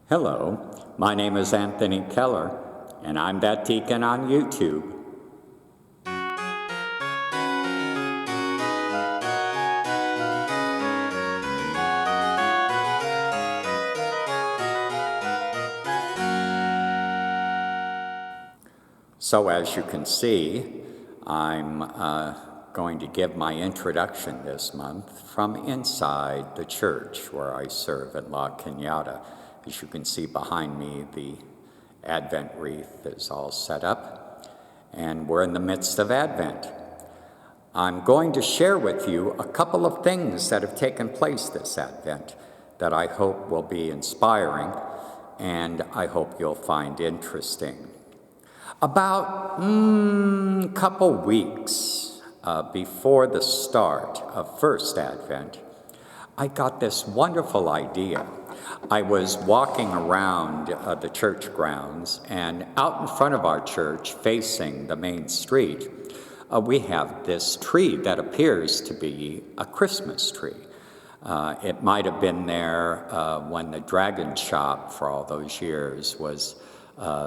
Hello, my name is Anthony Keller, and I'm that Deacon on YouTube. So as you can see, I'm going to give my introduction this month from inside the church where I serve in La Cañada. As you can see behind me, the Advent wreath is all set up, and we're in the midst of Advent. I'm going to share with you a couple of things that have taken place this Advent that I hope will be inspiring and I hope you'll find interesting. About a couple weeks before the start of First Advent, I got this wonderful idea. I was walking around the church grounds, and out in front of our church, facing the main street, we have this tree that appears to be a Christmas tree. It might have been there when the Dragon Shop for all those years was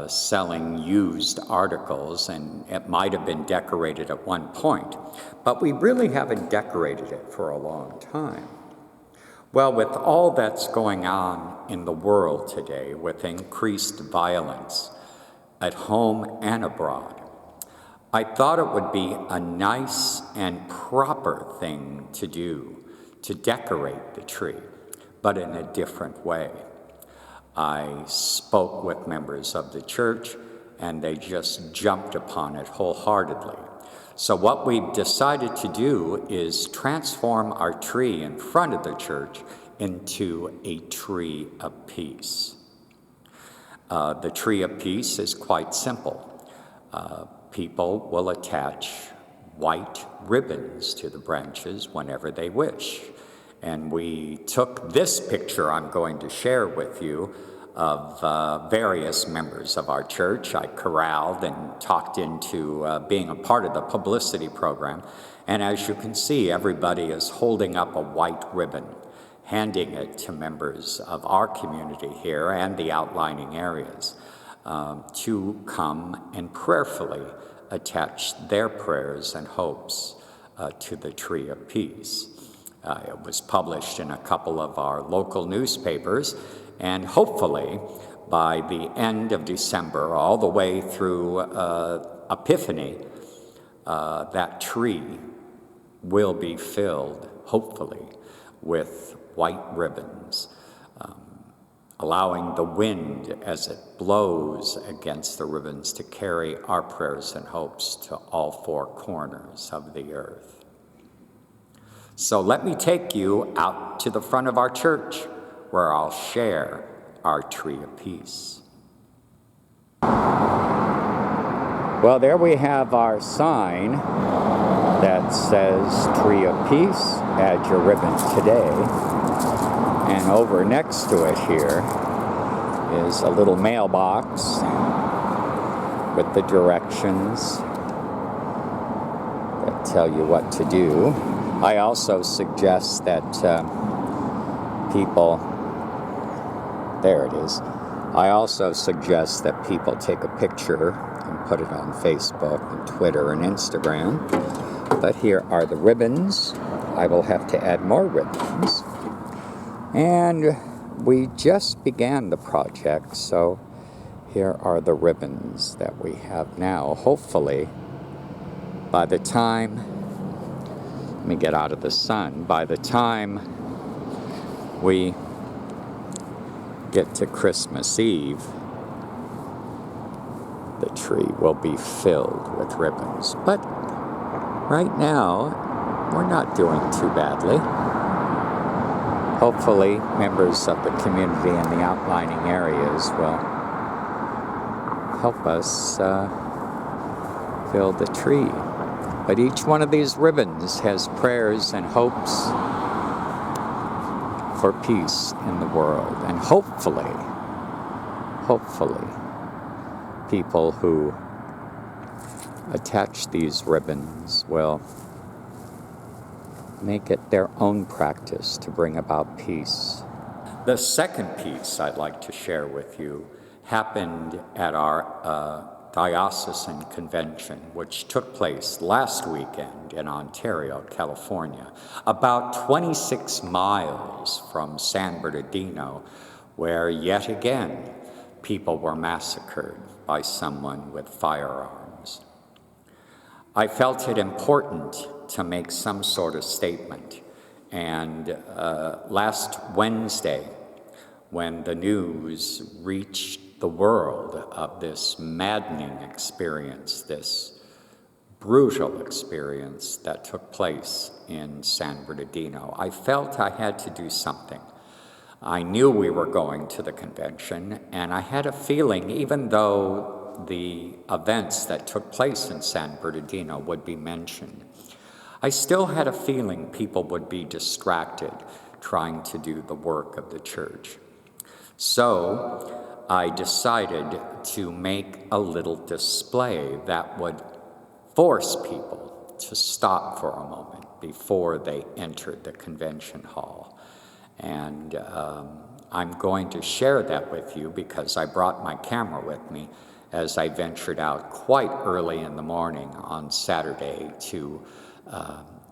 selling used articles, and it might have been decorated at one point, but we really haven't decorated it for a long time. Well, with all that's going on in the world today, with increased violence at home and abroad, I thought it would be a nice and proper thing to do to decorate the tree, but in a different way. I spoke with members of the church, and they just jumped upon it wholeheartedly. So what we've decided to do is transform our tree in front of the church into a tree of peace. The tree of peace is quite simple. People will attach white ribbons to the branches whenever they wish. And we took this picture I'm going to share with you of various members of our church. I corralled and talked into being a part of the publicity program. And as you can see, everybody is holding up a white ribbon, handing it to members of our community here and the outlining areas to come and prayerfully attach their prayers and hopes to the tree of peace. It was published in a couple of our local newspapers, and hopefully by the end of December, all the way through Epiphany, that tree will be filled, hopefully, with white ribbons, allowing the wind as it blows against the ribbons to carry our prayers and hopes to all four corners of the earth. So let me take you out to the front of our church where I'll share our tree of peace. Well, there we have our sign that says Tree of Peace, add your ribbon today. And over next to it here is a little mailbox with the directions that tell you what to do. I also suggest that people, there it is, I also suggest that people take a picture and put it on Facebook and Twitter and Instagram. But here are the ribbons. I will have to add more ribbons. And we just began the project, so here are the ribbons that we have now. Hopefully, by the time, let me get out of the sun, by the time we get to Christmas Eve, the tree will be filled with ribbons. But right now, we're not doing too badly. Hopefully, members of the community in the outlining areas will help us fill the tree. But each one of these ribbons has prayers and hopes for peace in the world. And hopefully, people who attach these ribbons will make it their own practice to bring about peace. The second piece I'd like to share with you happened at our diocesan convention, which took place last weekend in Ontario, California, about 26 miles from San Bernardino, where yet again people were massacred by someone with firearms. I felt it important to make some sort of statement, and last Wednesday, when the news reached the world of this maddening experience, this brutal experience that took place in San Bernardino, I felt I had to do something. I knew we were going to the convention, and I had a feeling, even though the events that took place in San Bernardino would be mentioned, I still had a feeling people would be distracted trying to do the work of the church. So I decided to make a little display that would force people to stop for a moment before they entered the convention hall. And I'm going to share that with you because I brought my camera with me as I ventured out quite early in the morning on Saturday to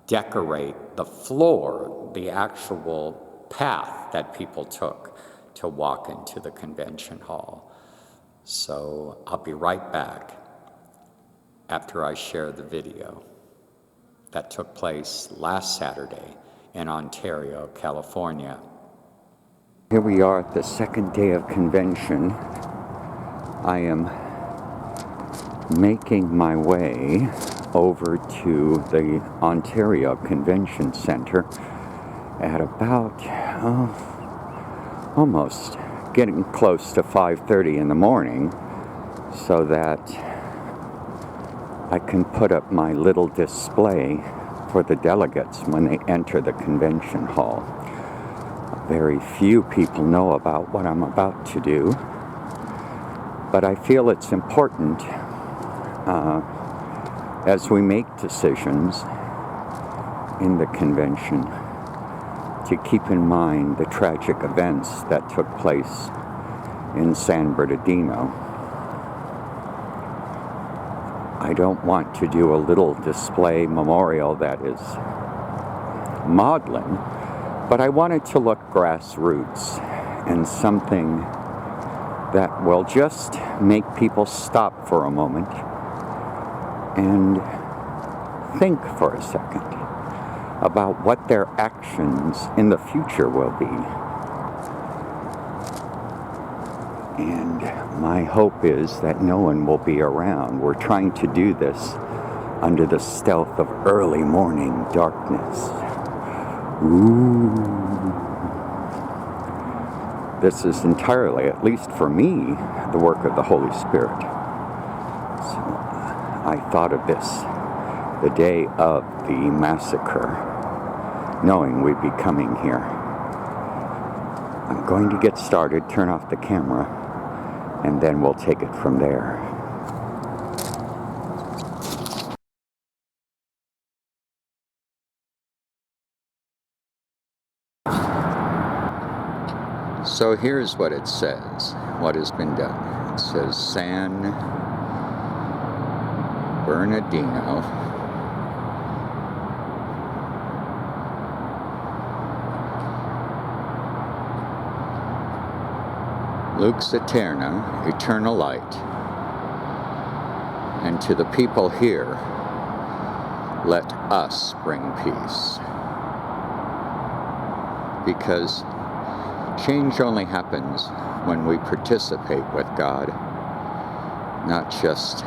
decorate the floor, the actual path that people took to walk into the convention hall. So I'll be right back after I share the video that took place last Saturday in Ontario, California. Here we are at the second day of convention. I am making my way over to the Ontario Convention Center at about almost getting close to 5:30 in the morning so that I can put up my little display for the delegates when they enter the convention hall. Very few people know about what I'm about to do, but I feel it's important as we make decisions in the convention to keep in mind the tragic events that took place in San Bernardino. I don't want to do a little display memorial that is maudlin, but I wanted to look grassroots and something that will just make people stop for a moment and think for a second about what their actions in the future will be. And my hope is that no one will be around. We're trying to do this under the stealth of early morning darkness. Ooh. This is entirely, at least for me, the work of the Holy Spirit. So I thought of this the day of the massacre, knowing we'd be coming here. I'm going to get started, turn off the camera, and then we'll take it from there. So here's what it says, what has been done. It says San Bernardino Lux Aeterna, eternal light. And to the people here, let us bring peace. Because change only happens when we participate with God, not just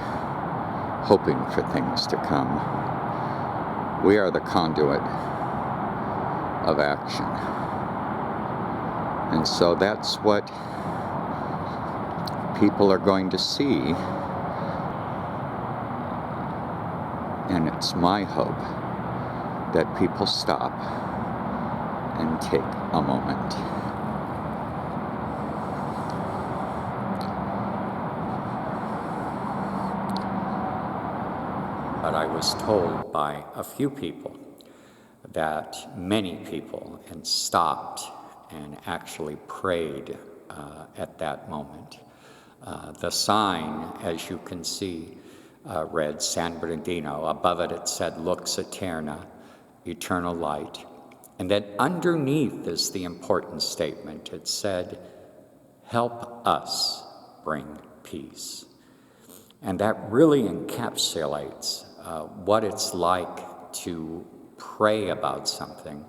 hoping for things to come. We are the conduit of action. And so that's what people are going to see, and it's my hope that people stop and take a moment. But I was told by a few people that many people had stopped and actually prayed at that moment. The sign, as you can see, read San Bernardino. Above it, it said Lux Aeterna, eternal light. And then underneath is the important statement. It said, help us bring peace. And that really encapsulates what it's like to pray about something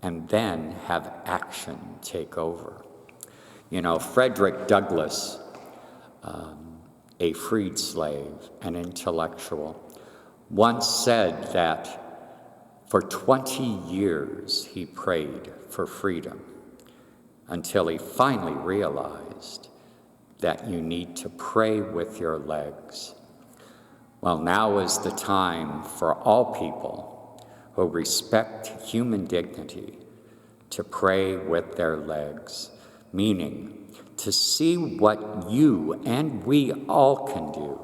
and then have action take over. You know, Frederick Douglass, a freed slave, an intellectual, once said that for 20 years he prayed for freedom until he finally realized that you need to pray with your legs. Well, now is the time for all people who respect human dignity to pray with their legs, meaning to see what you and we all can do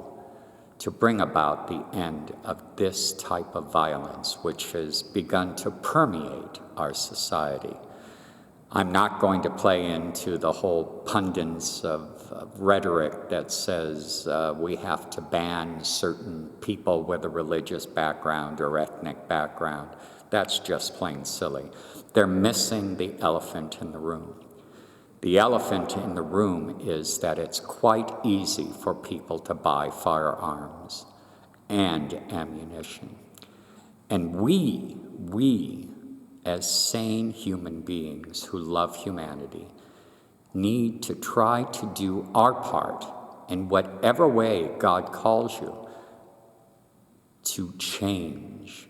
to bring about the end of this type of violence, which has begun to permeate our society. I'm not going to play into the whole pundits of rhetoric that says we have to ban certain people with a religious background or ethnic background. That's just plain silly. They're missing the elephant in the room. The elephant in the room is that it's quite easy for people to buy firearms and ammunition. And we, as sane human beings who love humanity, need to try to do our part in whatever way God calls you to change,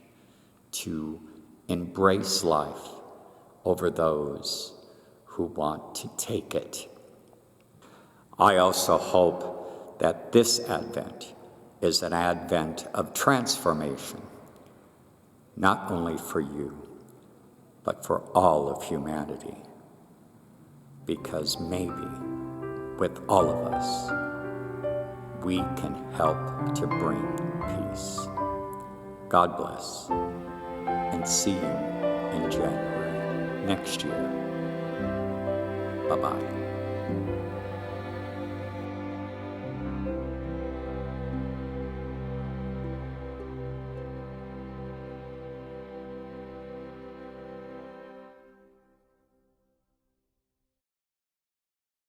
to embrace life over those who want to take it. I also hope that this Advent is an Advent of transformation, not only for you, but for all of humanity. Because maybe, with all of us, we can help to bring peace. God bless, and see you in January next year. Bye-bye.